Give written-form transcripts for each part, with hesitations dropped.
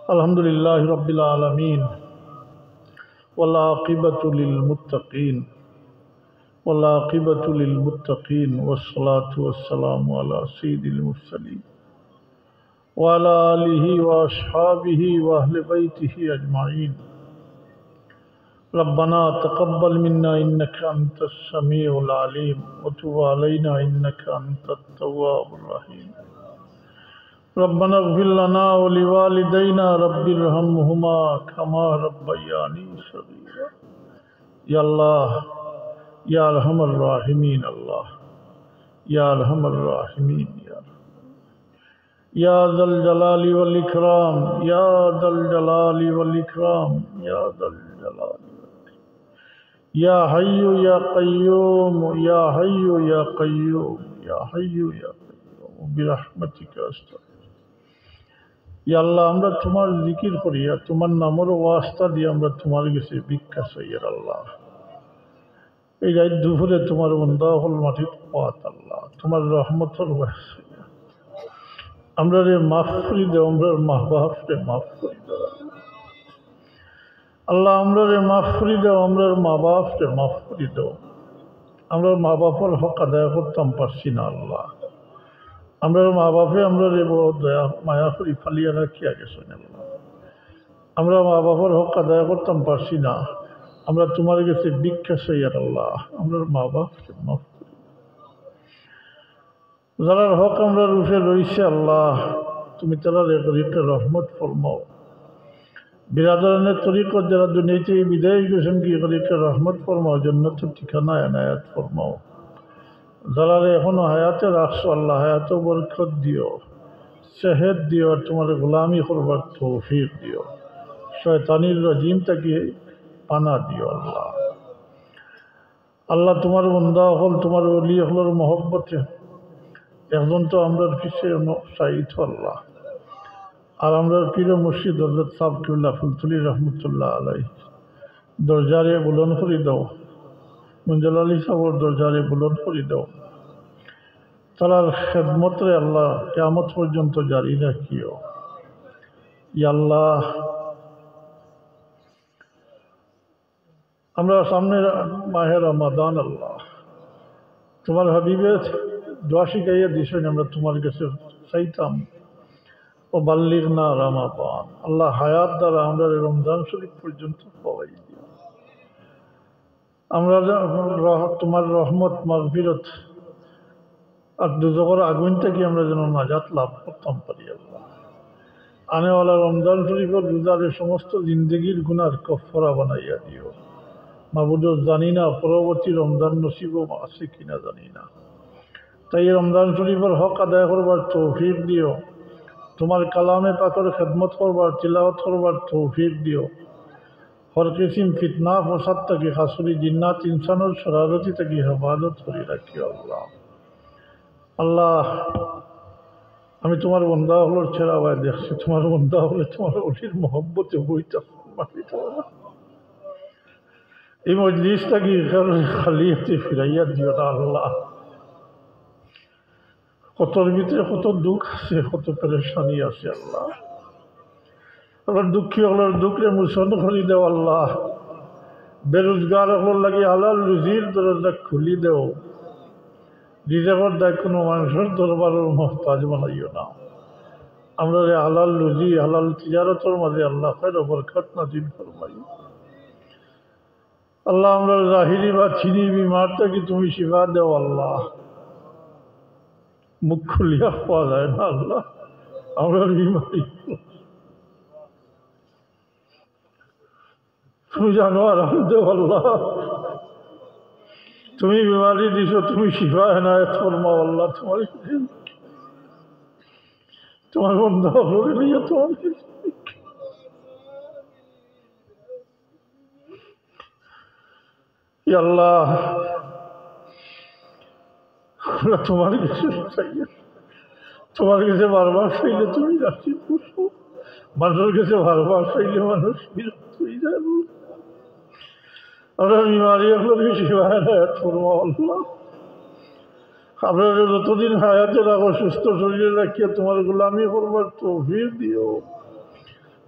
الحمدللہ رب العالمین والعاقبۃ للمتقین والصلاة والسلام علی سید المرسلین وعلى آلہ واصحابہ واہل بیتہ اجمعین ربنا تقبل منا انک انت السمیع العلیم وتب علینا انک انت التواب الرحیم ربنا اغفر لنا ولوالدينا رب ارحمهما كما ربياني صغيرا یا اللہ یا ارحم الراحمین اللہ یا ارحم الراحمین یا ذا الجلال والاکرام یا ذا الجلال والاکرام یا ذا الجلال والاکرام یا حی یا قیوم یا حی یا قیوم یا حی یا قیوم برحمتک استغفر یا আল্লাহ আমরা তোমার জিকির করি আর তোমার নামের ওয়াস্তা দিয়ে আমরা তোমার কাছে ভিক্ষা চাই আল্লাহ। এই রাত দুপুরে তোমার বান্দা হল মাটির পাত আল্লাহ, তোমার রহমতের ওয়াস্তা আমরা রে মাফ করে দাও, আমরা মা বাপরে মাফ করে দাও আল্লাহ, আমরা রে মাফ করে দাও, আমরা মা বাপরে মাফ করে দাও। আমরা মা বাপের হক আদায় করতাম পারছি না আল্লাহ, আমরা মা বাপে আমরা রে বড় দয়া মায়া করি ফালিয়া রাখিয়া গেছেন আল্লাহ। আমরা মা বাবার হক আদায় করতাম পারছি না, আমরা তোমার কাছে ভিক্ষা চাই আল্লাহ, আমরা মা বাপকে মাফ করি। যারার হক আমরা রুফে রয়েছে আল্লাহ, তুমি তারা তরিকে রহমত ফরমাও। বিরাদরানের তরিকত যারা দুনিয়াতে বিদায় গেছেন কি তরিকে রহমত ফরমাও, জান্নাতের ঠিকানা এনায়াত ফরমাও। যারা এখনো হায়াতে রাখছো আল্লাহ, হায়াতে বরকত দিও, সেহেদ দিও, আর তোমার গোলামি করবার তৌফিক দিও। শয়তানির রাজিম থেকে পানা দিও আল্লাহ। আল্লাহ তোমার বন্দা হল, তোমার অলি হলর মহব্বতে একজন তো আমরা পিছিয়ে সাইত আল্লাহ। আর আমরা পীর মুর্শিদ হযরত সাহেব কিবলা ফুলতুলি রহমতুল্লাহ আলাই দরজারে বুলন্দ করে দাও, মঞ্জুল আলী সাহর দরজারে বুলন্দ করে দাও। তার খেদমতরে আল্লাহ কিয়ামত পর্যন্ত জারি রাখিও। ইয়া আল্লাহ, আমরা সামনে মাহে রমাদান আল্লাহ, তোমার হাবিবের দোয়া শিখাইয়া দিছেন, আমরা তোমার কাছে চাইতাম ও বাল্লিগনা রমাদান আল্লাহ, হায়াত দ্বারা আমরা রমজান শরীফ পর্যন্ত পাওয়াই দিও। আমরা তোমার রহমত মাগফিরত আর দুজকের আগুন থেকে আমরা যেন নাজাত লাভ করতাম পারি আল্লাহ। আনেওয়ালা রমজান শরীফের রোজার সমস্ত জিন্দগির গুনার কফরা বানাইয়া দিও। মাবুদ জানি না পরবর্তী রমজান নসিব আছে কিনা জানি না, তাই রমজান শরীফের হক আদায় করবার তৌফিক দিও। তোমার কালামে পাকের খেদমত করবার তিলাওয়াত করবার তৌফিক দিও। হর কিসিম ফিতনা ফসাদ থেকে হাসুরি জিন্নাত ইনসানের শরারতি থেকে হেফাজত করে রাখিও আল্লাহ। আল্লাহ, আমি তোমার বন্দা হলোর ছেড়া ভাই দেখছি, তোমার বন্দা হলে তোমার অলির মহব্বতে বইটা এই মজলিসটাকে খালি হাতে ফিরাইয়া দিও না আল্লাহ। কতর ভিতরে কত দুঃখ আছে, কত পেরেশানি আছে আল্লাহ। ওর দুঃখী হলোর দুঃখে মুসন করে দেও আল্লাহ। বেরোজগার হলোর লাগে হালাল রুজির দরজা খুলি দেও। রিজার্ভর দেয় কোনো মানুষের দরবারের মহতাজ বানাইও না। আমরা হালাল রুজি হালাল তিজারতের মাঝে আল্লাহ খৈর বরকত নাজিল ফরমাই আল্লাহ। আমরা জাহিরি বা চিনি বিমার থেকে তুমি শিফা দেও আল্লাহ। মুখ খুলিয়া পাওয়া যায় না আল্লাহ, আমরা বিমারি তুমি জানো আরাম দেও আল্লাহ। তুমি বিমারি দিছ, তুমি শিফা এনায়েত ফরমাও আল্লাহ। তোমার বন্ধা হয়ে নিয়ে তোমার আল্লাহ, আমরা তোমার কাছে চাই, তোমার কাছে বারবার চাইলে তুমি রাখি করছো, মানুষের কাছে বারবার চাইলে মানুষ বিরক্ত হয়ে যায়। আমরা বিমারি আপনার শিফা এনায়েত ফরমাও আল্লাহ। আপনারা যতদিন হায়াতে রাখো, সুস্থ শরীরে রাখিয়া তোমার গোলামি করবার তৌফিক দিও।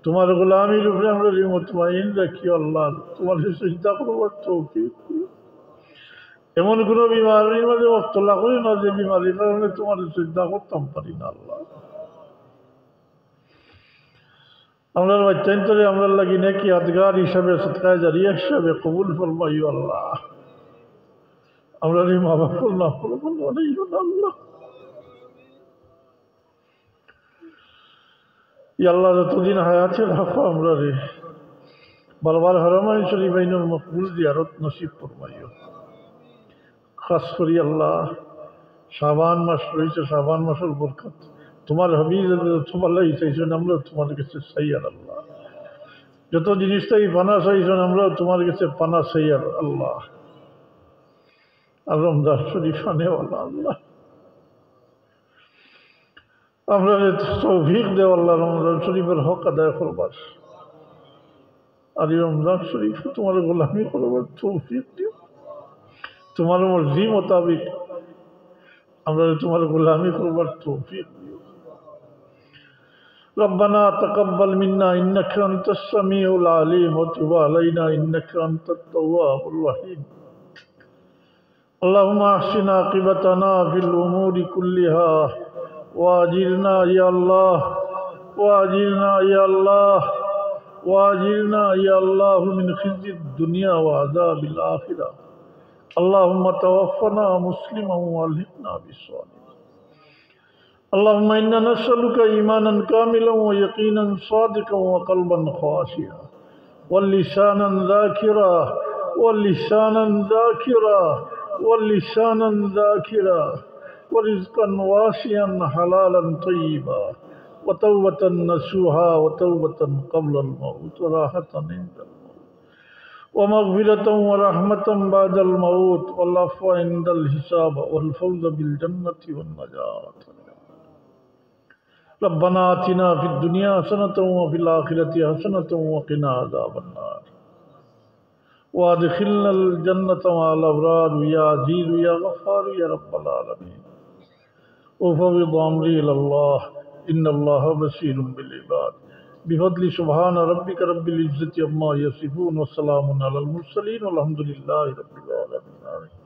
তোমার গোলামির উপরে আমরা মুতমাইন রাখি আল্লাহ, তোমার চিন্তা করবার তৌফিক দিও। এমন কোনো বিমারির মাঝে অবতলা করি না যে বিমারির কারণে তোমার চিন্তা করতাম পারি না আল্লাহ। আমরা বাচ্চান্তরে আমরা লাগি নাকি আদগার হিসাবে সৎকায় জারিয়া হিসাবে কবুল ফরমাইও আল্লাহ। আমরা মা বাপুর না ফরমান আল্লাহ। আল্লাহ যতদিন হায়াতে রাখো আমরা রে বারবার হারামাইন শরীফাইনের মকবুল জিয়ারত নসিব ফরমাইও। খাস করি আল্লাহ শাবান মাস রয়েছে, শাবান মাসের বরকত তোমার হাবিব তোমার লাগি চাইছেন, আমরা তোমার কাছে চাই আর আল্লাহ। যত জিনিসটাই পানা চাইছেন আমরা তোমার কাছে পানা চাই আর আল্লাহ। আর রমজান শরীফ আনেওয়ালা আল্লাহ, আমরা তৌফিক দেও আল্লাহ রমজান শরীফের হক আদায় করবার। আর এই রমজান শরীফ তোমার গোলামি করবার তৌফিক দিও। তোমার মর্জি মোতাবিক আমরা তোমার গোলামি করবার তৌফিক দিও। ربنا تقبل منا إنك أنت السميع العليم وتب علينا إنك أنت التواب الرحيم. اللهم أحسن عاقبتنا في الأمور كلها وأجرنا يا الله، وأجرنا يا الله، وأجرنا يا الله من خزي الدنيا وعذاب الآخرة. اللهم توفنا مسلما والحقنا بالصالحين. اللهم إنا نسألك إيمانا كاملا ويقينا صادقا وقلبا خاشعا ولسانا ذاكرا ولسانا ذاكرا ولسانا ذاكرا ورزقا واسعا حلالا طيبا وتوبة نصوحا وتوبة قبل الموت وراحة عند الموت ومغفرة ورحمة بعد الموت والعفو عند الحساب والفوز بالجنة والنجاة. ربنا آتنا في الدنيا حسنة وفي الآخرة حسنة وقنا عذاب النار وادخلنا الجنة مع الأبرار يا عزيز يا غفار يا رب العالمين. وفوض أمري إلى الله إن الله بصير بالعباد. بفضل سبحان ربك رب العزة عما يصفون وسلام على المرسلين والحمد لله رب العالمين.